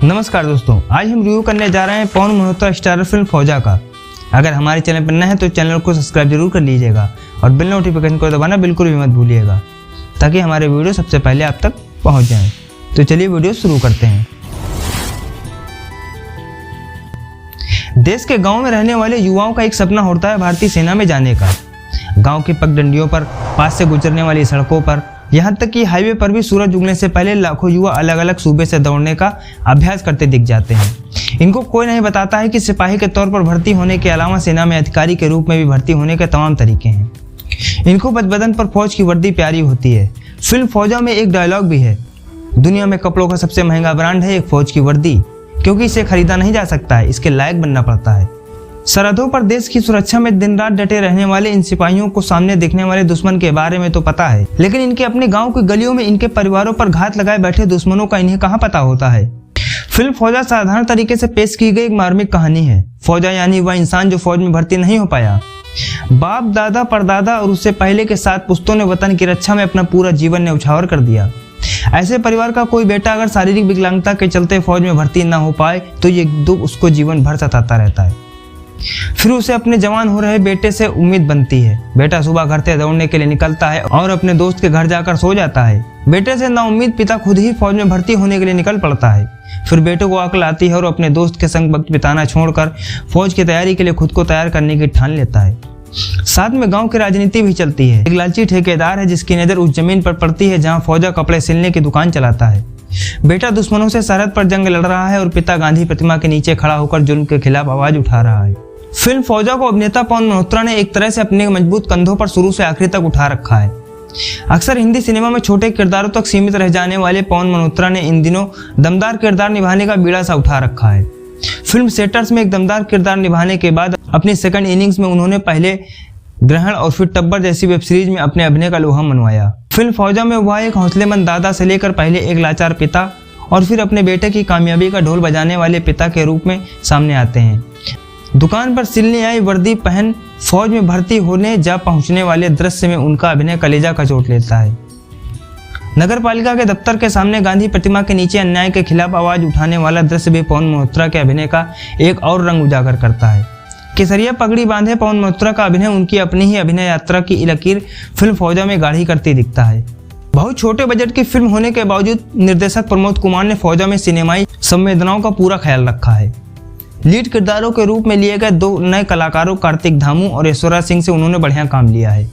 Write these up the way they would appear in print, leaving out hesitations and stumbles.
नमस्कार दोस्तों, आज हम रिव्यू करने जा रहे हैं पवन मल्होत्रा स्टारर फिल्म फौजा का। अगर हमारे चैनल पर नए हैं तो चैनल को सब्सक्राइब जरूर कर लीजिएगा और बेल नोटिफिकेशन को दबाना बिल्कुल भी मत भूलिएगा ताकि हमारे वीडियो सबसे पहले आप तक पहुंच जाएं। तो चलिए वीडियो शुरू करते हैं। देश के गाँव में रहने वाले युवाओं का एक सपना होता है भारतीय सेना में जाने का। गाँव की पगडंडियों पर, पास से गुजरने वाली सड़कों पर, यहाँ तक कि हाईवे पर भी सूरज उगने से पहले लाखों युवा अलग अलग सूबे से दौड़ने का अभ्यास करते दिख जाते हैं। इनको कोई नहीं बताता है कि सिपाही के तौर पर भर्ती होने के अलावा सेना में अधिकारी के रूप में भी भर्ती होने के तमाम तरीके हैं। इनको बदन पर फौज की वर्दी प्यारी होती है। फिल्म फौजा में एक डायलॉग भी है, दुनिया में कपड़ों का सबसे महंगा ब्रांड है एक फौज की वर्दी, क्योंकि इसे खरीदा नहीं जा सकता है, इसके लायक बनना पड़ता है। सरहदों पर देश की सुरक्षा में दिन रात डटे रहने वाले इन सिपाहियों को सामने देखने वाले दुश्मन के बारे में तो पता है, लेकिन इनके अपने गांव की गलियों में इनके परिवारों पर घात लगाए बैठे दुश्मनों का इन्हें कहां पता होता है। फिल्म फौजा साधारण तरीके से पेश की गई एक मार्मिक कहानी है। फौजा यानी वह इंसान जो फौज में भर्ती नहीं हो पाया। बाप, दादा, परदादा और उससे पहले के 7 पुश्तों ने वतन की रक्षा में अपना पूरा जीवन न्यौछावर कर दिया। ऐसे परिवार का कोई बेटा अगर शारीरिक विकलांगता के चलते फौज में भर्ती न हो पाए तो ये दुख उसको जीवन भर सताता रहता है। फिर उसे अपने जवान हो रहे बेटे से उम्मीद बनती है। बेटा सुबह घर से दौड़ने के लिए निकलता है और अपने दोस्त के घर जाकर सो जाता है। बेटे से नाउम्मीद पिता खुद ही फौज में भर्ती होने के लिए निकल पड़ता है। फिर बेटे को अक्ल आती है और अपने दोस्त के संग वक्त बिताना छोड़कर फौज की तैयारी के लिए खुद को तैयार करने की ठान लेता है। साथ में गांव की राजनीति भी चलती है। एक लालची ठेकेदार है जिसकी नजर उस जमीन पर पड़ती है जहां फौजा कपड़े सिलने की दुकान चलाता है। बेटा दुश्मनों से सरहद पर जंग लड़ रहा है और पिता गांधी प्रतिमा के नीचे खड़ा होकर जुल्म के खिलाफ आवाज उठा रहा है। फिल्म फौजा को अभिनेता पवन मल्होत्रा ने एक तरह से अपने मजबूत कंधों पर शुरू से आखिर तक उठा रखा है। अक्सर हिंदी सिनेमा में छोटे किरदारों तक सीमित रह जाने वाले पवन मल्होत्रा ने इन दिनों दमदार किरदार निभाने का बीड़ा सा उठा रखा है। फिल्म सेटर्स में एक दमदार किरदार निभाने के बाद अपनी सेकंड इनिंग्स में उन्होंने पहले ग्रहण और फिर टब्बर जैसी वेब सीरीज में अपने अभिनय का लोहा मनवाया। फिल्म फौजा में वह एक हौसलेमंद दादा से लेकर पहले एक लाचार पिता और फिर अपने बेटे की कामयाबी का ढोल बजाने वाले पिता के रूप में सामने आते हैं। दुकान पर सिलने आई वर्दी पहन फौज में भर्ती होने जा पहुंचने वाले दृश्य में उनका अभिनय कलेजा कचोट लेता है। नगर पालिका के दफ्तर के सामने गांधी प्रतिमा के नीचे अन्याय के खिलाफ आवाज उठाने वाला दृश्य भी पवन मल्होत्रा के अभिनय का एक और रंग उजागर करता है। केसरिया पगड़ी बांधे पवन मल्होत्रा का अभिनय उनकी अपनी ही अभिनय यात्रा की लकीर फिल्म फौजा में गाढ़ी करती दिखता है। बहुत छोटे बजट की फिल्म होने के बावजूद निर्देशक प्रमोद कुमार ने फौजा में सिनेमाई संवेदनाओं का पूरा ख्याल रखा है। लीड किरदारों के रूप में लिए गए 2 नए कलाकारों कार्तिक धामू और ऐश्वर्या सिंह से उन्होंने बढ़िया काम लिया है।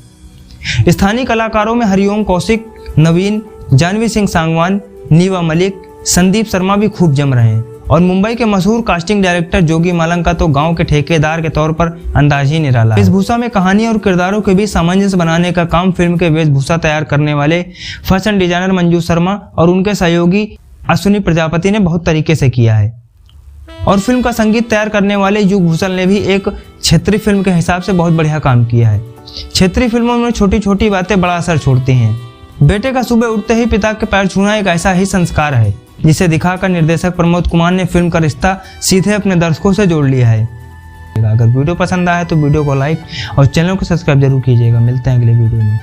स्थानीय कलाकारों में हरिओम कौशिक, नवीन, जानवी सिंह सांगवान, नीवा मलिक, संदीप शर्मा भी खूब जम रहे हैं और मुंबई के मशहूर कास्टिंग डायरेक्टर जोगी मालंग का तो गांव के ठेकेदार के तौर पर अंदाज ही निराला है। वेशभूषा में कहानी और किरदारों के बीच सामंजस्य बनाने का काम फिल्म के वेशभूषा तैयार करने वाले फैशन डिजाइनर मंजू शर्मा और उनके सहयोगी अश्विनी प्रजापति ने बहुत तरीके से किया है। और फिल्म का संगीत तैयार करने वाले युग भूषण ने भी एक क्षेत्रीय फिल्म के हिसाब से बहुत बढ़िया काम किया है। क्षेत्रीय फिल्मों में छोटी छोटी बातें बड़ा असर छोड़ती हैं। बेटे का सुबह उठते ही पिता के पैर छूना एक ऐसा ही संस्कार है जिसे दिखाकर निर्देशक प्रमोद कुमार ने फिल्म का रिश्ता सीधे अपने दर्शकों से जोड़ लिया है। अगर वीडियो पसंद आया तो वीडियो को लाइक और चैनल को सब्सक्राइब जरूर कीजिएगा। मिलते हैं अगले वीडियो में।